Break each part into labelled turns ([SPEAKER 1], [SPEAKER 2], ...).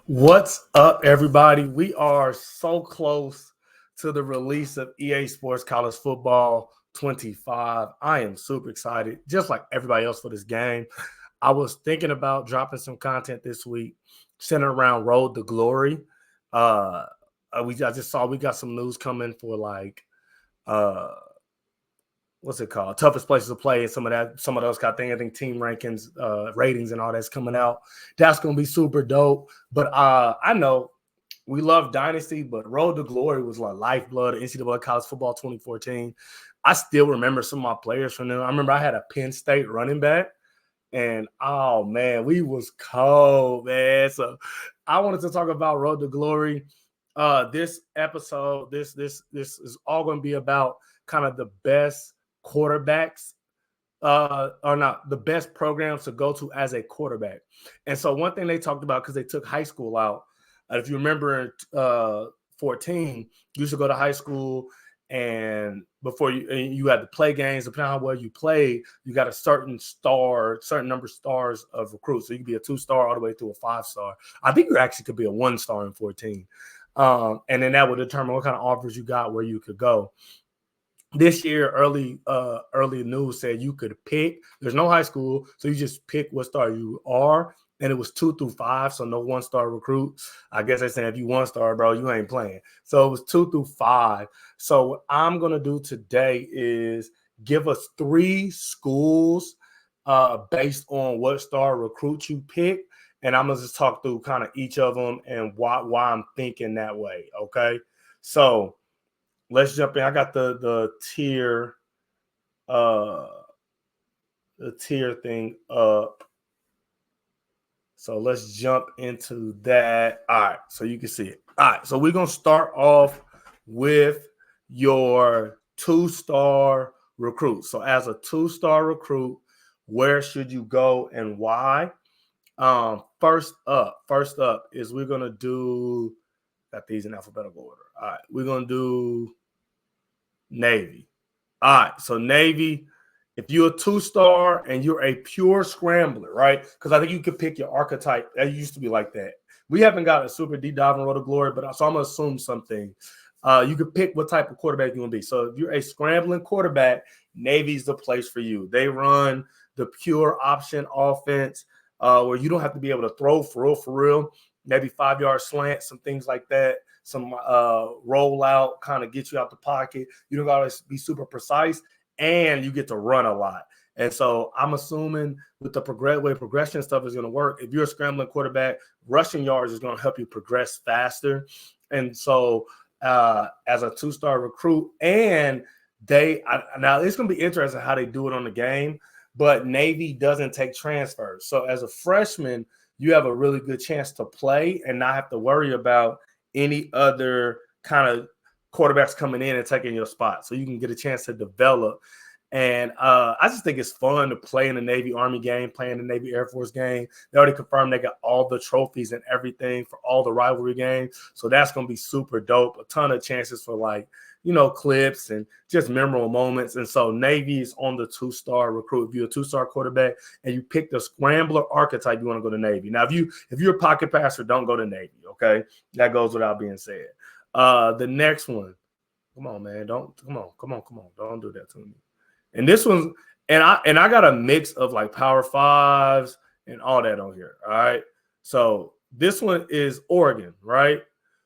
[SPEAKER 1] What's up, everybody? We are so close to the release of EA Sports College Football 25. I am super excited, just like everybody else, for this game. I was thinking about dropping some content this week centered around Road to Glory. Uh, I just saw we got some news coming for uh, what's it called? Toughest places to play, and some of those kind of things. I think team rankings, ratings, and all that's coming out. That's gonna be super dope. But I know we love Dynasty, but Road to Glory was like lifeblood of NCAA College Football 2014. I still remember some of my players from them. I remember I had a Penn State running back, and oh man, we was cold, man. So I wanted to talk about Road to Glory. This episode, this is all going to be about kind of the best quarterbacks, or not the best programs to go to as a quarterback. And so one thing they talked about, because they took high school out, if you remember in 14, you used to go to high school, and before you had to play games. Depending on how well you played, you got a certain number of stars of recruits. So you could be a 2-star all the way to a 5-star. I think you actually could be a 1-star in 14. And then that would determine what kind of offers you got, where you could go. This year, early news said you could pick. There's no high school, so you just pick what star you are, and it was 2 through 5, so no 1-star recruit. I guess they're saying if you 1-star, bro, you ain't playing. So it was 2 through 5. So what I'm gonna do today is give us 3 schools based on what star recruit you pick, and I'm gonna just talk through kind of each of them and why I'm thinking that way. Okay, so let's jump in. I got the tier thing up. So let's jump into that. All right, so you can see it. All right, so we're gonna start off with your 2-star recruit. So as a 2-star recruit, where should you go and why? First up is we're gonna do, got these in alphabetical order. All right, we're gonna do Navy. All right, so Navy, if you're a 2-star and you're a pure scrambler, right? Because I think you could pick your archetype. That used to be like that. We haven't got a super deep dive in Road to Glory, but so I'm gonna assume something. You could pick what type of quarterback you want to be. So if you're a scrambling quarterback, Navy's the place for you. They run the pure option offense, where you don't have to be able to throw for real. Maybe 5-yard slant, some things like that. Some rollout, kind of get you out the pocket. You don't got to be super precise, and you get to run a lot. And so I'm assuming with the way progression stuff is going to work, if you're a scrambling quarterback, rushing yards is going to help you progress faster. And so as a 2-star recruit, and now it's going to be interesting how they do it on the game, but Navy doesn't take transfers. So as a freshman, you have a really good chance to play and not have to worry about any other kind of quarterbacks coming in and taking your spot. So you can get a chance to develop. And I just think it's fun to play in the Navy Army game, playing the Navy Air Force game. They already confirmed they got all the trophies and everything for all the rivalry games. So that's going to be super dope. A ton of chances for clips and just memorable moments. And so Navy is on the 2-star recruit. If you're a 2-star quarterback and you pick the scrambler archetype, you want to go to Navy. Now, if you're a pocket passer, don't go to Navy. Okay, that goes without being said. The next one, come on, man, come on, don't do that to me. And this one, and I got a mix of like Power 5s and all that on here. All right, so this one is Oregon, right?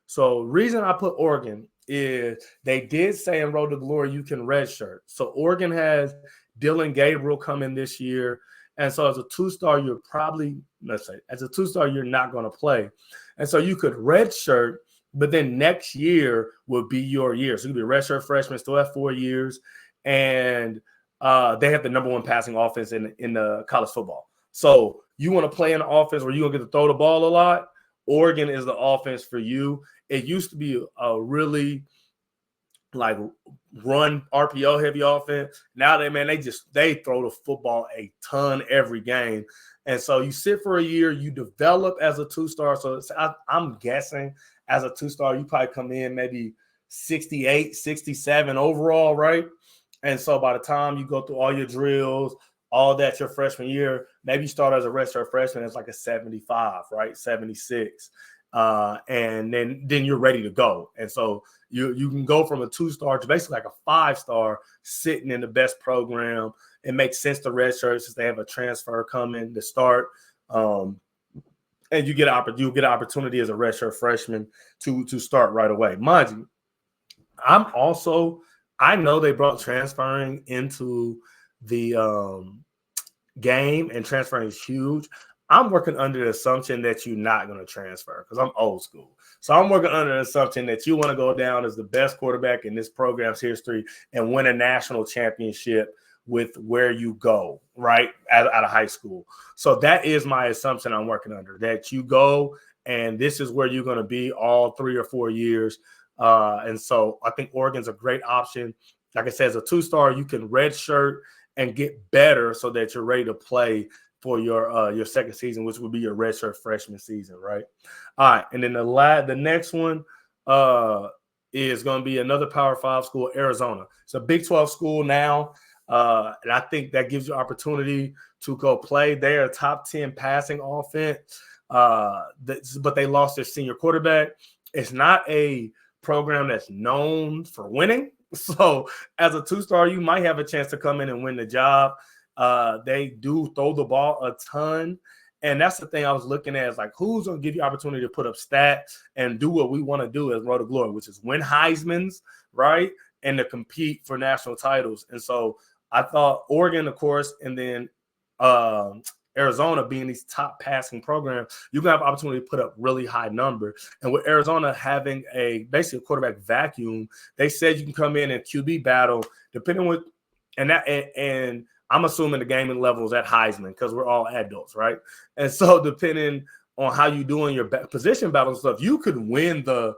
[SPEAKER 1] So reason I put Oregon is they did say in Road to Glory you can redshirt. So Oregon has Dylan Gabriel coming this year. And so as a 2-star, you're probably, as a 2-star, you're not going to play. And so you could redshirt, but then next year would be your year. So you could be a redshirt freshman, still have 4 years. And they have the number 1 passing offense in the college football. So you want to play in an offense where you're going to get to throw the ball a lot, Oregon is the offense for you. It used to be a really like run RPO heavy offense. Now they throw the football a ton every game. And so you sit for a year, you develop as a 2-star. So I'm guessing as a 2-star, you probably come in maybe 68, 67 overall, right? And so by the time you go through all your drills, all that your freshman year, maybe you start as a redshirt freshman as like a 75, right? 76. and then you're ready to go. And so you can go from a 2-star to basically like a 5-star sitting in the best program. It makes sense to redshirt since they have a transfer coming to start. And you get an opportunity as a redshirt freshman to start right away. Mind you, I know they brought transferring into the game, and transferring is huge. I'm working under the assumption that you're not going to transfer because I'm old school. So I'm working under the assumption that you want to go down as the best quarterback in this program's history and win a national championship with where you go, right, out of high school. So that is my assumption I'm working under, that you go and this is where you're going to be all 3 or 4 years. And so I think Oregon's a great option. Like I said, as a 2-star, you can redshirt and get better so that you're ready to play for your second season, which would be your redshirt freshman season, right? All right, and then the next one is going to be another Power 5 school, Arizona. It's a Big 12 school now, and I think that gives you opportunity to go play. They're a top 10 passing offense, but they lost their senior quarterback. It's not a program that's known for winning. So as a 2-star, you might have a chance to come in and win the job. They do throw the ball a ton. And that's the thing I was looking at, is like, who's going to give you opportunity to put up stats and do what we want to do as Road to Glory, which is win Heisman's, right, and to compete for national titles. And so I thought Oregon, of course, and then Arizona being these top passing programs, you're going to have opportunity to put up really high numbers. And with Arizona having basically a quarterback vacuum, they said you can come in and QB battle, depending on and I'm assuming the gaming level is at Heisman because we're all adults, right? And so depending on how you do in your position battle and stuff, you could win the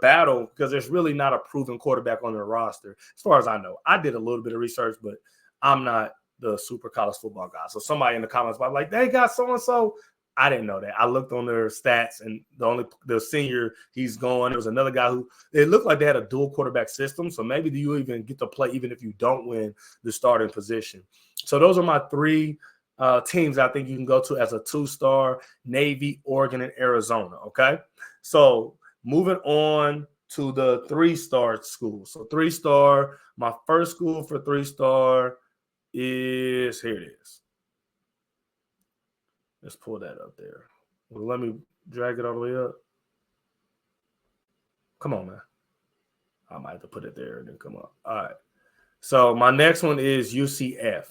[SPEAKER 1] battle because there's really not a proven quarterback on their roster, as far as I know. I did a little bit of research, but I'm not the super college football guy. So somebody in the comments was like, they got so-and-so. I didn't know that. I looked on their stats, and the senior he's going. There was another guy who it looked like they had a dual quarterback system. So maybe you even get to play even if you don't win the starting position. So those are my 3 teams I think you can go to as a 2-star: Navy, Oregon, and Arizona. Okay. So moving on to the 3-star schools. So 3-star, my first school for 3-star is, here it is. Let's pull that up there. Well, let me drag it all the way up. Come on, man. I might have to put it there and then come up. All right. So my next one is UCF.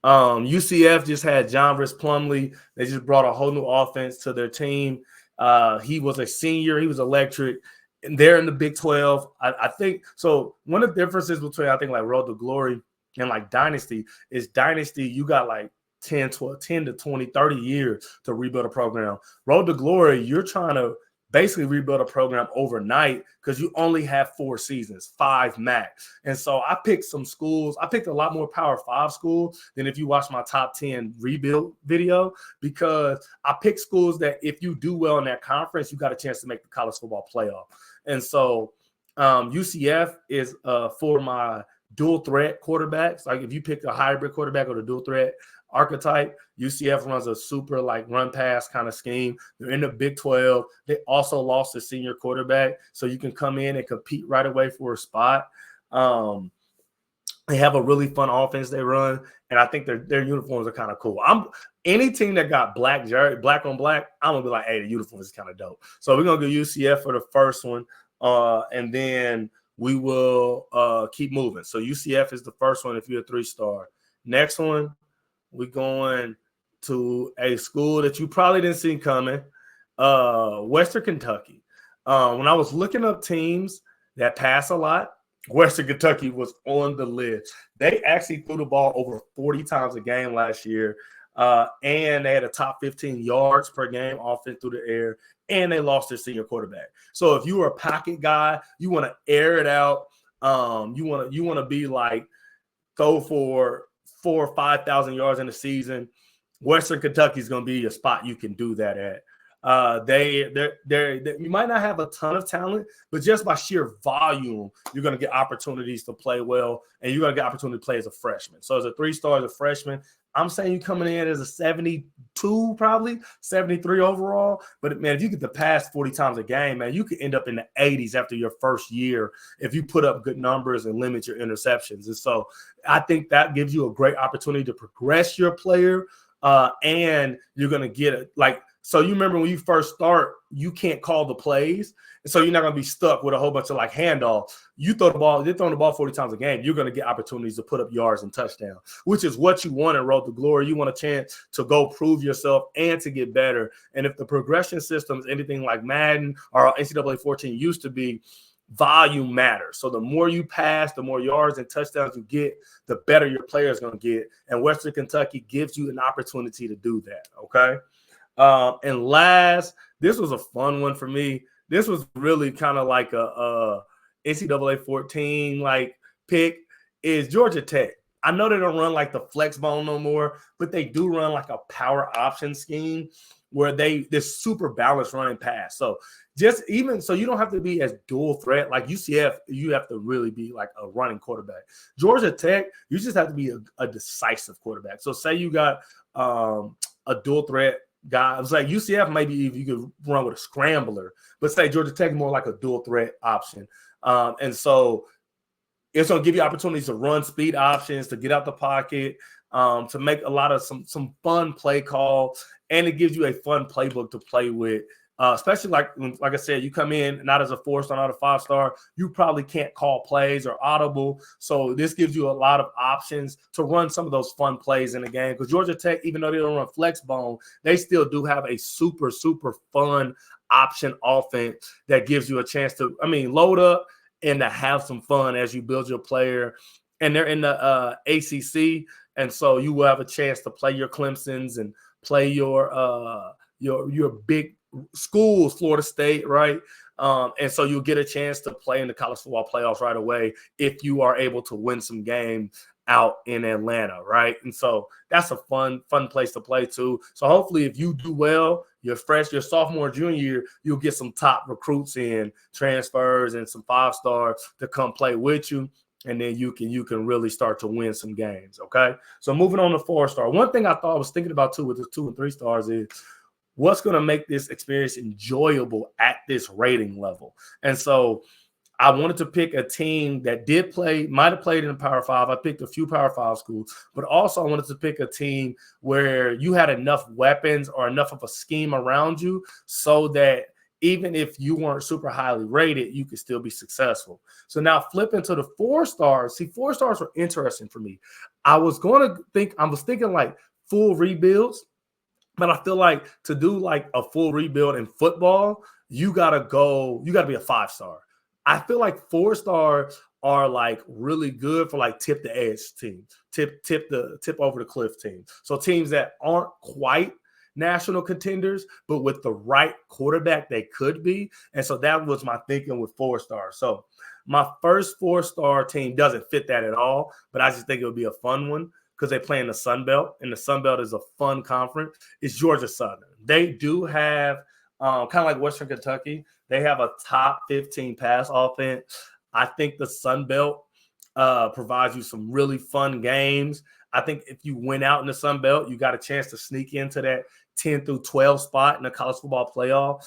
[SPEAKER 1] UCF just had John Rhys Plumlee. They just brought a whole new offense to their team. He was a senior. He was electric. And they're in the Big 12. I think so. One of the differences between, I think, like Road to Glory and like Dynasty is Dynasty, you got like 10 to 20, 30 years to rebuild a program. Road to Glory, you're trying to basically rebuild a program overnight because you only have 4 seasons, 5 max. And so I picked some schools. I picked a lot more Power 5 schools than if you watch my top 10 rebuild video, because I picked schools that if you do well in that conference, you got a chance to make the college football playoff. And so UCF is for my dual threat quarterbacks. Like if you pick a hybrid quarterback or the dual threat archetype, UCF runs a super like run pass kind of scheme. They're in the Big 12. They also lost a senior quarterback, so you can come in and compete right away for a spot. They have a really fun offense they run, and I think their uniforms are kind of cool. Any team that got black on black, I'm gonna be like, hey, the uniform is kind of dope. So we're gonna go UCF for the first one, and then we will keep moving. So UCF is the first one if you're a 3-star. Next one, we're going to a school that you probably didn't see coming, Western Kentucky. When I was looking up teams that pass a lot, Western Kentucky was on the list. They actually threw the ball over 40 times a game last year, and they had a top 15 yards per game offense through the air, and they lost their senior quarterback. So if you were a pocket guy, you want to air it out. You want to be like throw for 4,000 or 5,000 yards in the season. Western Kentucky is going to be a spot you can do that at. You might not have a ton of talent, but just by sheer volume, you're going to get opportunities to play well, and you're going to get opportunity to play as a freshman. So as a 3-star, as a freshman, I'm saying you coming in as a 72, probably 73 overall. But man, if you get to pass 40 times a game, man, you could end up in the 80s after your first year if you put up good numbers and limit your interceptions. And so I think that gives you a great opportunity to progress your player, and you're going to get it like. So you remember when you first start, you can't call the plays. And so you're not going to be stuck with a whole bunch of like handoff. You throw the ball, they're throwing the ball 40 times a game. You're going to get opportunities to put up yards and touchdowns, which is what you want in Road to Glory. You want a chance to go prove yourself and to get better. And if the progression system is anything like Madden or NCAA 14 used to be, volume matters. So the more you pass, the more yards and touchdowns you get, the better your player is going to get. And Western Kentucky gives you an opportunity to do that. Okay. And last, this was a fun one for me. This was really kind of like a NCAA 14 like pick, is Georgia Tech. I know they don't run like the flex bone no more, but they do run like a power option scheme where this super balanced running pass. So just even so, you don't have to be as dual threat like UCF. You have to really be like a running quarterback. Georgia Tech, you just have to be a decisive quarterback. So say you got a dual threat guy. It's like UCF, maybe if you could run with a scrambler, but say Georgia Tech more like a dual threat option. And so it's going to give you opportunities to run speed options, to get out the pocket, to make a lot of some fun play call, and it gives you a fun playbook to play with. Especially like I said, you come in not as a 4-star, not a 5-star, you probably can't call plays or audible. So this gives you a lot of options to run some of those fun plays in the game. Because Georgia Tech, even though they don't run flex bone, they still do have a super, super fun option offense that gives you a chance to, load up and to have some fun as you build your player. And they're in the ACC, and so you will have a chance to play your Clemsons and play your big schools, Florida State, right? And so you'll get a chance to play in the college football playoffs right away if you are able to win some games out in Atlanta, right? And so that's a fun place to play too. So hopefully if you do well, your sophomore, junior year, you'll get some top recruits in, transfers and some 5-stars to come play with you. And then you can really start to win some games, okay? So moving on to 4-star. One thing I was thinking about too with the 2 and 3 stars is what's going to make this experience enjoyable at this rating level. And so I wanted to pick a team that might have played in the Power 5. I picked a few Power 5 schools, but also I wanted to pick a team where you had enough weapons or enough of a scheme around you so that even if you weren't super highly rated, you could still be successful. So now flipping to the 4-stars. See, 4-stars were interesting for me. I was thinking like full rebuilds, but I feel like to do like a full rebuild in football, you gotta be a 5-star. I feel like 4-stars are like really good for like tip the edge teams, tip over the cliff teams. So teams that aren't quite national contenders, but with the right quarterback, they could be. And so that was my thinking with 4-stars. So my first 4-star team doesn't fit that at all, but I just think it would be a fun one because they play in the Sun Belt, and the Sun Belt is a fun conference. It's Georgia Southern. They do have, kind of like Western Kentucky, they have a top 15 pass offense. I think the Sun Belt provides you some really fun games. I think if you went out in the Sun Belt, you got a chance to sneak into that 10 through 12 spot in the college football playoff.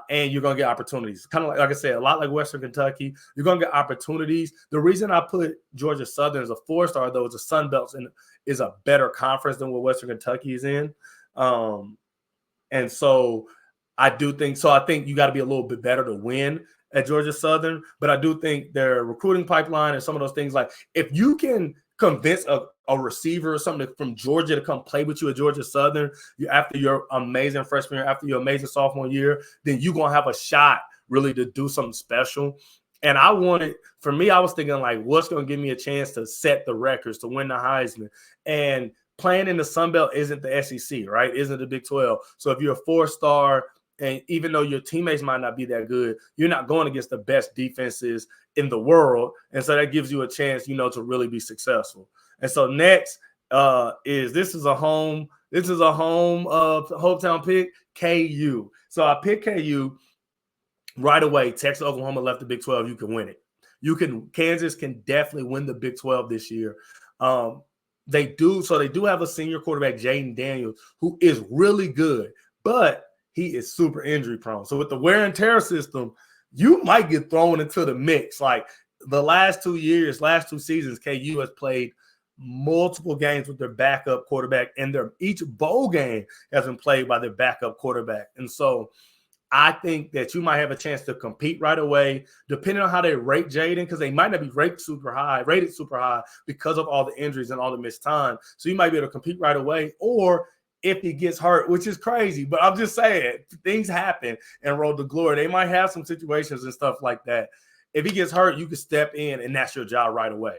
[SPEAKER 1] And you're going to get opportunities. Kind of like I said, a lot like Western Kentucky, you're going to get opportunities. The reason I put Georgia Southern as a 4-star, though, is the Sun Belt is a better conference than what Western Kentucky is in. And so I think you got to be a little bit better to win at Georgia Southern. But I do think their recruiting pipeline and some of those things, like if you can convince a receiver or something from Georgia to come play with you at Georgia Southern after your amazing freshman year, after your amazing sophomore year, then you're going to have a shot really to do something special. And I was thinking like, what's going to give me a chance to set the records, to win the Heisman? And playing in the Sun Belt isn't the SEC, right? Isn't the Big 12. So if you're a 4-star, and even though your teammates might not be that good, you're not going against the best defenses in the world. And so that gives you a chance, to really be successful. And so next this is a hometown pick, KU. So I picked KU right away. Texas, Oklahoma left the Big 12. You can win it. Kansas can definitely win the Big 12 this year. They do have a senior quarterback, Jaden Daniels, who is really good, but he is super injury prone. So with the wear and tear system, you might get thrown into the mix. Like the last 2 seasons, KU has played multiple games with their backup quarterback, and each bowl game has been played by their backup quarterback. And so I think that you might have a chance to compete right away, depending on how they rate Jaden, because they might not be rated super high because of all the injuries and all the missed time. So you might be able to compete right away, or if he gets hurt, which is crazy, but I'm just saying things happen in Road to Glory. They might have some situations and stuff like that. If he gets hurt, you can step in, and that's your job right away.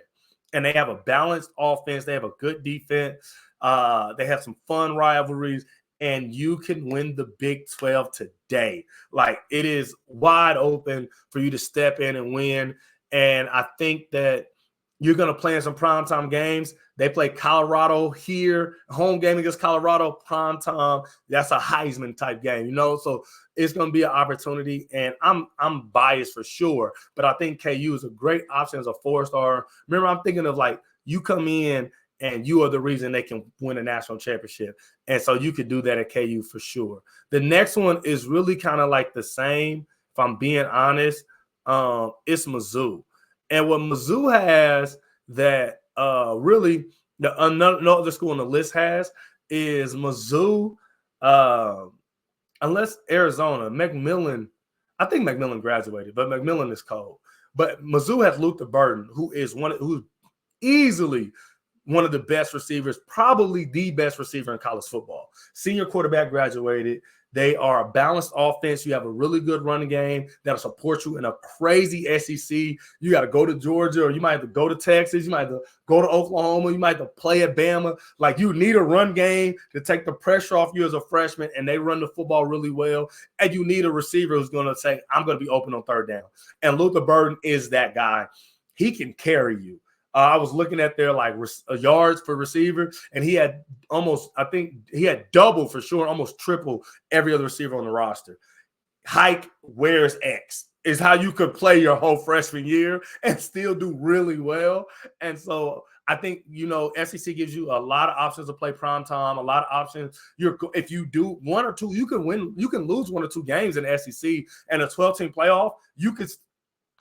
[SPEAKER 1] And they have a balanced offense. They have a good defense. They have some fun rivalries. And you can win the Big 12 today. Like, it is wide open for you to step in and win. And I think that you're going to play in some primetime games. They play Colorado here, home game against Colorado, primetime. That's a Heisman type game, you know? So it's going to be an opportunity. And I'm biased for sure. But I think KU is a great option as a 4-star. Remember, I'm thinking of like, you come in and you are the reason they can win a national championship. And so you could do that at KU for sure. The next one is really kind of like the same, if I'm being honest. It's Mizzou. And what Mizzou has that really no other school on the list has is Mizzou, unless Arizona, McMillan. I think McMillan graduated, but McMillan is cold. But Mizzou has Luther Burden, who's easily one of the best receivers, probably the best receiver in college football. Senior quarterback graduated. They are a balanced offense. You have a really good running game that'll support you in a crazy SEC. You got to go to Georgia, or you might have to go to Texas. You might have to go to Oklahoma. You might have to play at Bama. Like, you need a run game to take the pressure off you as a freshman, and they run the football really well. And you need a receiver who's going to say, I'm going to be open on third down. And Luther Burden is that guy. He can carry you. I was looking at their yards for receiver, and he had double for sure, almost triple every other receiver on the roster. Hike, where's X? Is how you could play your whole freshman year and still do really well. And so I think, SEC gives you a lot of options to play primetime, a lot of options. If you do one or two, you can win. You can lose 1 or 2 games in the SEC, and a 12-team playoff, you could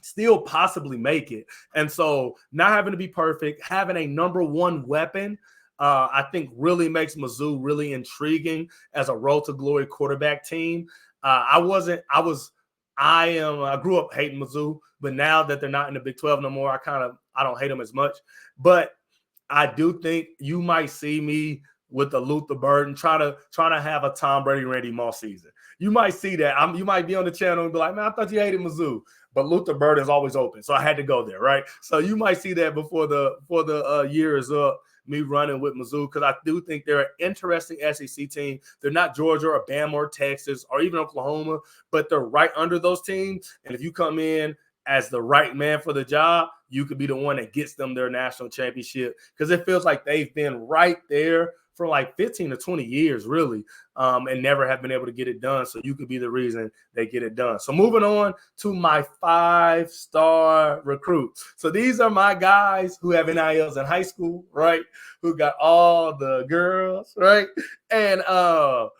[SPEAKER 1] still possibly make it. And so not having to be perfect, having a number one weapon, I think really makes Mizzou really intriguing as a Road to Glory quarterback team. I grew up hating Mizzou, but now that they're not in the Big 12 no more, I don't hate them as much. But I do think you might see me with the Luther Burden trying to have a Tom Brady, Randy Moss season. You might see that. You might be on the channel and be like, man, I thought you hated Mizzou. But Luther Burden is always open, so I had to go there, right? So you might see that before the year is up, me running with Mizzou, because I do think they're an interesting SEC team. They're not Georgia or Bama or Texas or even Oklahoma, but they're right under those teams. And if you come in as the right man for the job, you could be the one that gets them their national championship, because it feels like they've been right there for like 15 to 20 years, really, and never have been able to get it done. So you could be the reason they get it done. So moving on to my 5-star recruits. So these are my guys who have NILs in high school, right? Who got all the girls, right? And I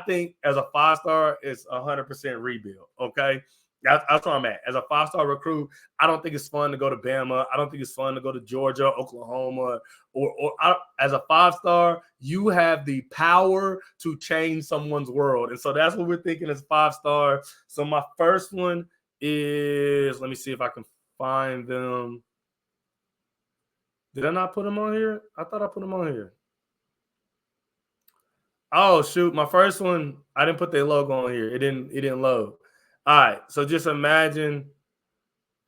[SPEAKER 1] think as a 5-star, it's 100% rebuild, okay? That's where I'm at. As a 5-star recruit, I don't think it's fun to go to Bama. I don't think it's fun to go to Georgia, Oklahoma, or as a 5-star, you have the power to change someone's world. And so that's what we're thinking as 5-star. So my first one is, let me see if I can find them. Did I not put them on here? I thought I put them on here. Oh, shoot. My first one, I didn't put their logo on here. It didn't load. All right, so just imagine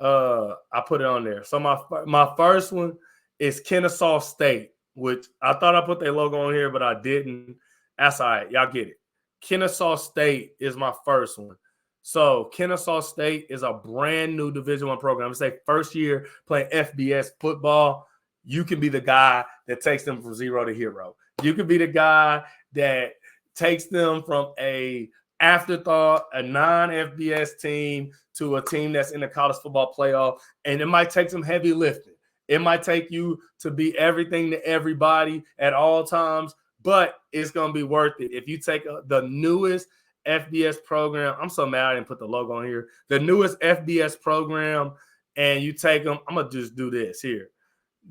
[SPEAKER 1] I put it on there. So my first one is Kennesaw State, which I thought I put their logo on here, but I didn't. That's all right. Y'all get it. Kennesaw State is my first one. So Kennesaw State is a brand new Division I program. It's their first year playing FBS football. You can be the guy that takes them from zero to hero. You can be the guy that takes them from a afterthought, a non-FBS team to a team that's in the college football playoff, and it might take some heavy lifting. It might take you to be everything to everybody at all times, but it's going to be worth it. If you take the newest FBS program, I'm so mad I didn't put the logo on here, the newest FBS program, and you take them, I'm going to just do this here,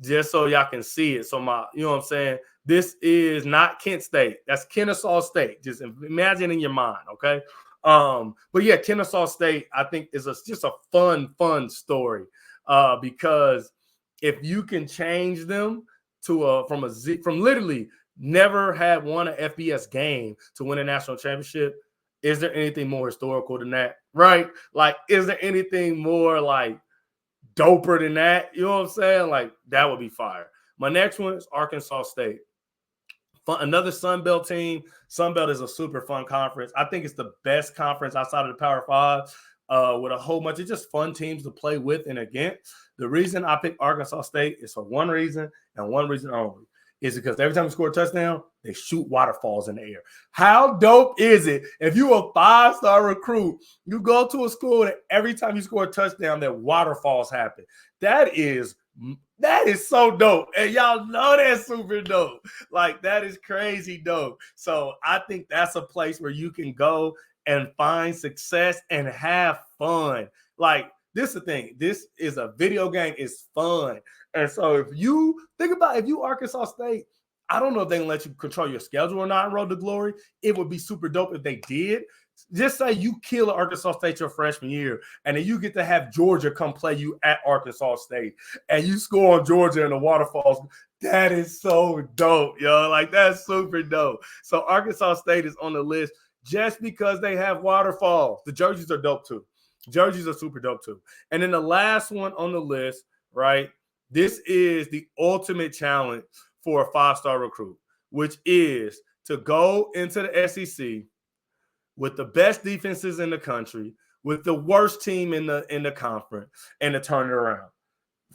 [SPEAKER 1] just so y'all can see it. So you know what I'm saying? This is not Kent State. That's Kennesaw State. Just imagine in your mind, okay? But yeah, Kennesaw State, I think, is just a fun story because if you can change them to from literally never had won an FBS game to win a national championship, is there anything more historical than that, right? Like, is there anything more like doper than that? You know what I'm saying? Like, that would be fire. My next one is Arkansas State. Another Sun Belt team. Sun Belt is a super fun conference. I think it's the best conference outside of the Power Five, with a whole bunch of just fun teams to play with and against. The reason I picked Arkansas State is for one reason and one reason only, is because every time you score a touchdown, they shoot waterfalls in the air. How dope is it if you a 5-star recruit, you go to a school that every time you score a touchdown, that waterfalls happen? That is so dope. And y'all know that's super dope. Like, that is crazy dope. So I think that's a place where you can go and find success and have fun. Like, this is the thing. This is a video game. It's fun. And so if you think about, if you Arkansas State, I don't know if they can let you control your schedule or not in Road to Glory. It would be super dope if they did. Just say you kill Arkansas State your freshman year, and then you get to have Georgia come play you at Arkansas State, and you score on Georgia in the waterfalls. That is so dope, yo. Like, that's super dope. So Arkansas State is on the list just because they have waterfalls. The jerseys are dope too. Jerseys are super dope too. And then the last one on the list, right? This is the ultimate challenge for a 5-star recruit, which is to go into the SEC with the best defenses in the country, with the worst team in the conference, and to turn it around.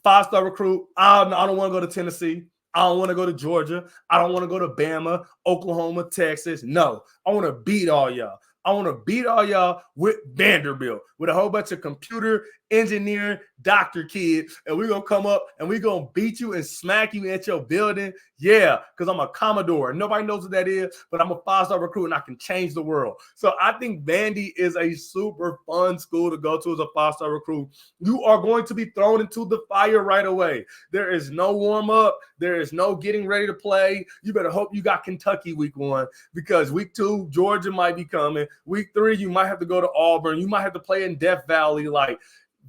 [SPEAKER 1] 5-star recruit, I don't want to go to Tennessee. I don't want to go to Georgia. I don't want to go to Bama, Oklahoma, Texas. No, I want to beat all y'all. I want to beat all y'all with Vanderbilt, with a whole bunch of computer engineering doctor kids, and we're going to come up and we're going to beat you and smack you at your building. Yeah, because I'm a Commodore. Nobody knows what that is, but I'm a 5-star recruit and I can change the world. So I think Vandy is a super fun school to go to as a 5-star recruit. You are going to be thrown into the fire right away. There is no warm-up. There is no getting ready to play. You better hope you got Kentucky week 1, because week 2, Georgia might be coming. Week 3, you might have to go to Auburn. You might have to play in Death Valley. Like,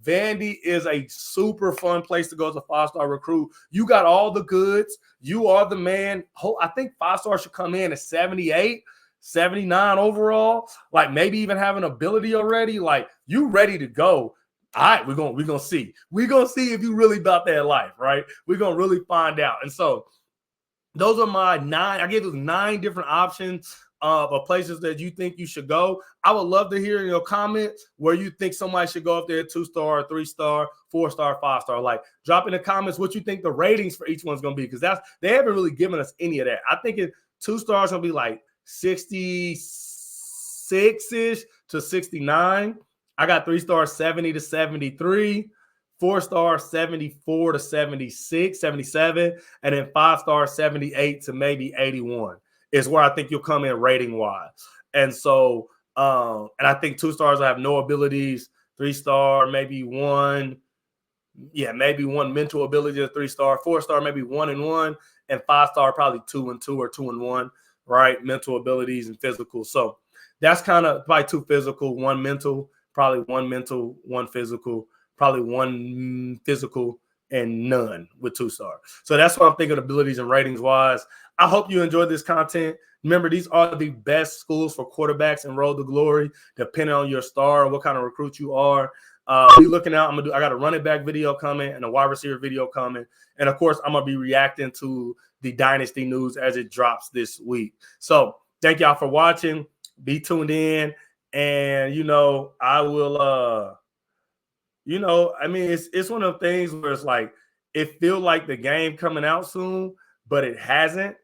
[SPEAKER 1] Vandy is a super fun place to go as a 5-star recruit. You got all the goods. You are the man. I think 5-star should come in at 78, 79 overall. Like, maybe even have an ability already. Like, you ready to go. All right, we're gonna see. We're gonna see if you really about that life, right? We're gonna really find out. And so those are my 9. I gave those 9 different options of places that you think you should go. I would love to hear in your comments where you think somebody should go up there, 2-star, 3-star, 4-star, 5-star. Like, drop in the comments what you think the ratings for each one's gonna be, because they haven't really given us any of that. I think 2-stars gonna be like 66-ish to 69. I got 3-star 70 to 73. 4-star 74 to 76, 77, and then 5-star 78 to maybe 81 is where I think you'll come in rating wise. And so, and I think 2-stars I have no abilities. 3-star maybe 1, maybe 1 mental ability to 3-star. 4-star maybe 1 and 1, and 5-star probably 2 and 2 or 2 and 1, right? Mental abilities and physical. So that's kind of probably 2 physical, 1 mental, probably 1 mental, 1 physical. Probably 1 physical and none with 2-star. So that's what I'm thinking abilities and ratings wise. I hope you enjoyed this content. Remember, these are the best schools for quarterbacks and Road to Glory, depending on your star and what kind of recruit you are. Be looking out. I got a running back video coming and a wide receiver video coming. And of course, I'm going to be reacting to the Dynasty news as it drops this week. So thank y'all for watching. Be tuned in. And, I will, I mean, it's one of the things where it's like, it feels like the game coming out soon, but it hasn't.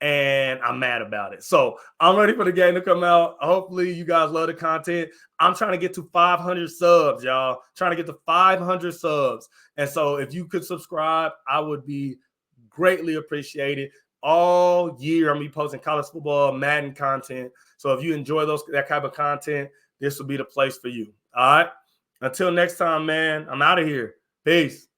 [SPEAKER 1] and I'm mad about it. So I'm ready for the game to come out. Hopefully you guys love the content. I'm trying to get to 500 subs, y'all. Trying to get to 500 subs. And so if you could subscribe, I would be greatly appreciated. All year I'm be posting college football, Madden content. So if you enjoy that type of content, this will be the place for you. All right. Until next time, man, I'm out of here. Peace.